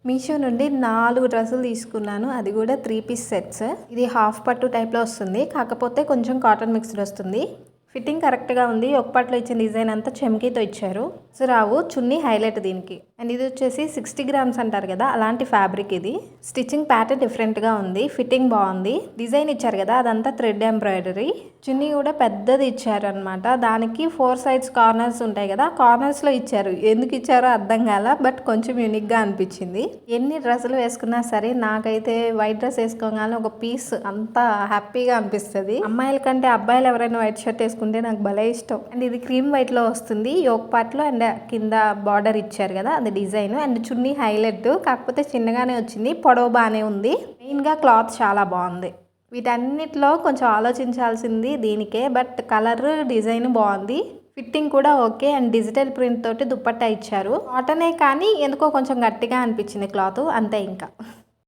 మీషో నుండి 4 డ్రెస్సులు తీసుకున్నాను. అది కూడా 3 పీస్ సెట్స్. ఇది హాఫ్ పట్టు టైప్లో వస్తుంది, కాకపోతే కొంచెం కాటన్ మిక్స్డ్ వస్తుంది. ఫిట్టింగ్ కరెక్ట్గా ఉంది. ఒక పట్లో ఇచ్చిన డిజైన్ అంతా చెమ్కీతో ఇచ్చారు. రావు చున్నీ హైలైట్ దీనికి. అండ్ ఇది వచ్చేసి 60 గ్రామ్స్ అంటారు కదా, అలాంటి ఫ్యాబ్రిక్ ఇది. స్టిచ్చింగ్ ప్యాటర్న్ డిఫరెంట్గా ఉంది, ఫిట్టింగ్ బాగుంది. డిజైన్ ఇచ్చారు కదా, అదంతా థ్రెడ్ ఎంబ్రాయిడరీ. చున్నీ కూడా పెద్దది ఇచ్చారనమాట. దానికి 4 సైడ్స్ కార్నర్స్ ఉంటాయి కదా, కార్నర్స్లో ఇచ్చారు. ఎందుకు ఇచ్చారో అర్థం కాల, బట్ కొంచెం యూనిక్గా అనిపించింది. ఎన్ని డ్రెస్సులు వేసుకున్నా సరే నాకైతే వైట్ డ్రెస్ వేసుకోగానే ఒక పీస్ అంతా హ్యాపీగా అనిపిస్తుంది. అమ్మాయిల కంటే అబ్బాయిలు ఎవరైనా వైట్ షర్ట్ వేసుకుంటే నాకు భలే ఇష్టం. అండ్ ఇది క్రీమ్ వైట్లో వస్తుంది, యోక్ పార్ట్లో. అండ్ కింద బార్డర్ ఇచ్చారు కదా, అది డిజైన్. అండ్ చున్నీ హైలైట్, కాకపోతే చిన్నగానే వచ్చింది. పొడవు బాగానే ఉంది. మెయిన్గా క్లాత్ చాలా బాగుంది. వీటన్నిటిలో కొంచెం ఆలోచించాల్సింది దీనికే, బట్ కలర్ డిజైన్ బాగుంది. ఫిట్టింగ్ కూడా ఓకే. అండ్ డిజిటల్ ప్రింట్ తోటి దుప్పట్టా ఇచ్చారు. కాటనే కానీ ఎందుకో కొంచెం గట్టిగా అనిపించింది క్లాత్, అంతే ఇంకా.